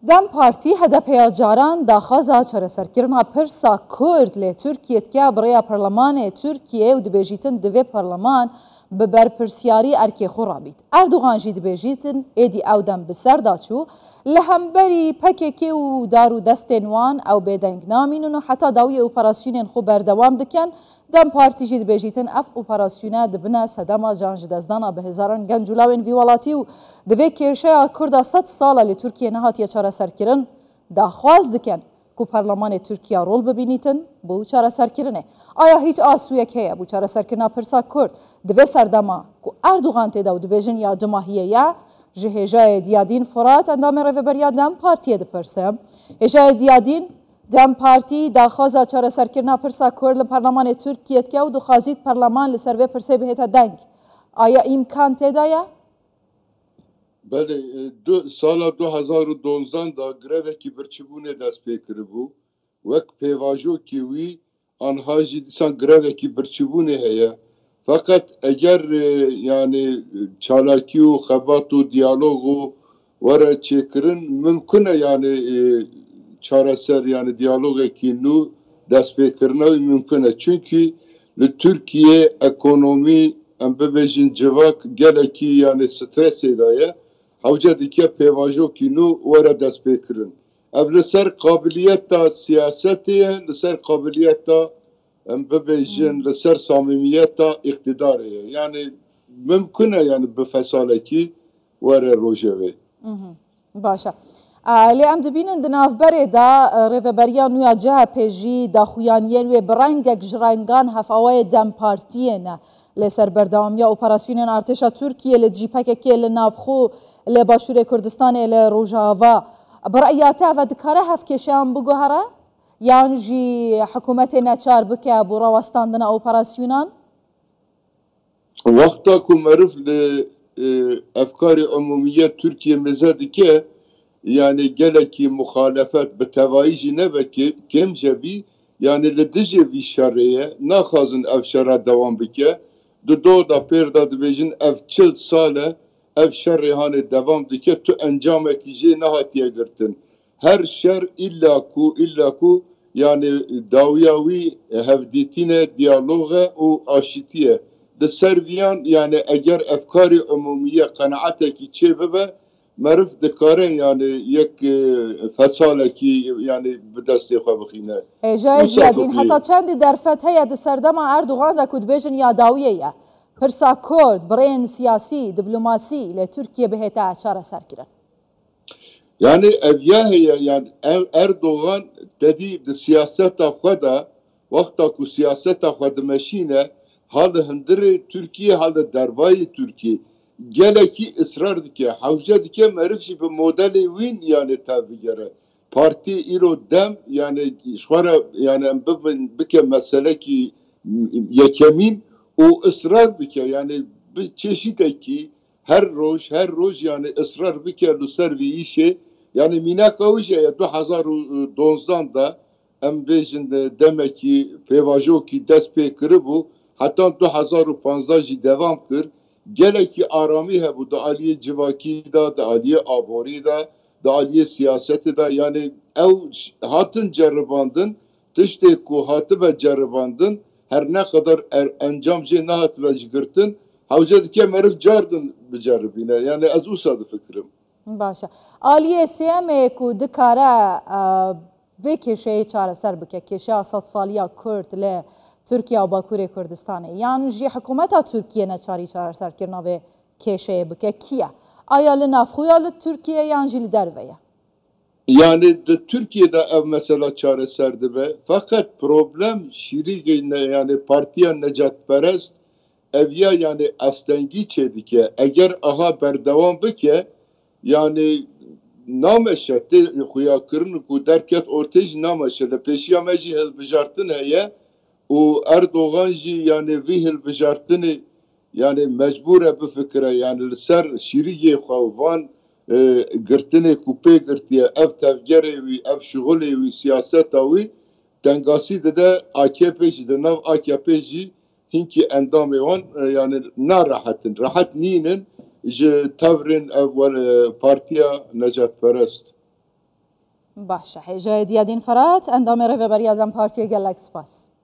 دم پارتی هدپیا جاران داخوازا چارەسەرکردنا پرسا کورد لێ تورکیەتکە بڕێیا پەرلەمانێ تورکیە و دبێژیتن divê پەرلەمان bi berpirsiyarî erkê xwe rabît. Erdogan jî dibêjîtin êdî ew dem bi ser da çû li hemberî PKK û darûdestên wan ew bêdeng namînin û heta dawiyê operasyonên xwe berdewam dikin. Dem partî jî dibêjîtin ev operasyona dibine sedema can ji dezdana bi hêzaran genc û lawên vî welatî û divê kêşeya Kurda 100 sala lê Tirkiye nehatiye çareserkirin daxwaz dikin ku Perlemanê Tirkiye rol bibînîtin bu çareserkirinê. Aya hiç asûyek heye bu çareserkirina pirsa Kurd divê serdema ku Erdogan têda û dibêjin ya cumahiyê ye ji hêjayê Diyadîn Forat endamê rêveberiya Dem Partiyê dipirse. Hêjayê Diyadîn Dem Partî daxwaza çareserkirina pirsa Kurd li Perlemanê Tirkiye dike û dixwazît Perleman li ser vê pirsê bihête deng. Aya îmkan têda ye? Belê sala 2012 da grevekî birçîbûnê dest pê kiribû. Wek pêvajokê wî anha jî dîsan grevekî birçîbûnê heye. Fakat eger yani çalakî û xebat û diyalog û were çêkirin mümkün e yani çareser yani diyalogekî nû dest pêkirina wî mümkün e. Çünkü li Tirkiye ekonomî em bibêjin civak gelekî yani stresê da ye. Hewce dike pêvajokî nû were dest pêkirin. Ev li ser qabiliyeta siyasetê ye, li ser qabiliyeta em bibêjin li ser samimiyeta iktidarê ye. Yani mümkün e yani bi fesalekî were rojevê. Başa. Lê em dibînin di navberê da rêveberiya nû ya CHP jî daxuyaniyên wê bi rengek ji rengan hefawayê Dem Partiyê ne lê ser berdewamiya operasyonên artêşa Tirkiye li cî PKK li navxwe lê Başûrê Kurdistanê li Rojava bi reya te ev dikare hevkêşeyan biguhere yan jî hikûmetê neçar bike bû rawestandina operasyonan? Wexta ku meriv li efkarê umumîya Tirkiye mêze dike yani gelekî muxalefet bi tevahî jî nevekir kêm jebî yani li dijî vî şerê ye naxwazin ev şera dewam bike. Di do da pêr da dibêjin ev 40 sal e ev şerê hanê dewam dike tu encamekî jê nehatiye girtin. Her şer illa ku yani dawiya wî hevdîtîne diyaloge û aşîtiye. Di ser viyan yani eger efkarê umumîye qenaatekî çê bibe meriv dikare yani yek fesalekî yani bi destê xwe bixîne. Hêjayê Diyadîn heta çendî derfet heye di serdema Erdogan de ku dibêjin ya dawiyê ye. Pirsa Kurd birên siyasî, diplomasî lê Tirkiye bihête çareserkirin. Yani ev ya heye yani Erdogan dedî di siyaseta xwe da wexta ku siyaseta xwe dimeşîne hal hindirê Tirkiye hal derbayê Tirkiye gelekî ısrar dike hewce dike meriv jî bi modelê wîn yani tev bigere. Partî îro Dem yani xwara yani em bike meselekî yekemîn û ısrar bike yani bi çeşîtekî her roj yani ısrar bike li ser vî îşê yani mînaka wî jî 2012 da em bêjin demekî pêvajokî dest pê kiribû heta 2015 jî devam kir. Gelekî aramî hebû di aliyê civakî da, di aliyê aborî da, di aliyê siyasetê da yani ew hatin ceribandin tiştê ku hatibe ceribandin her ne kadar encam jê nehatibe ji girtin hewce dike meriv cardin biceribîne yani ez wisa difikirim. Başa. Aliyê sêmê ku dikare vê kêşeyê çareser bike kêşeya 100 saliya Kurd lê Tirkiye û Bakurê Kurdistanê yan jî hikûmeta Tirkiye neçarî çareserkirina vê kêşeyê bike kiye? Aya li navxuya li Tirkiye yan jî li derve ye? Yani de Türkiye'de ev mesela çareser dibe fakat problem şirîgê yani partiya Necatperest evya yani astengî çêdike eger aha berdewam bike yani nameşe tê xuyakirin ku derket ortê jî nameşe li pêşiya me jî hilbijartin heye û Erdogan jî yani vî hilbijartinê yani mecbûr e bifikire yani li ser şîrîgê xwe van girtinê ku pê girtiye ev tevgerê wî ev şixulê wî siyaseta wî tengasî dide AKP jî di nav AKP jî hinkî endamê wan yani narahetin rahet nînin ji tevrên ev partiya Necatperest. باشە هێژای دیادین فەرات ئەندامی ڕێڤەبەریادان پارتیە گەلەک سپاس.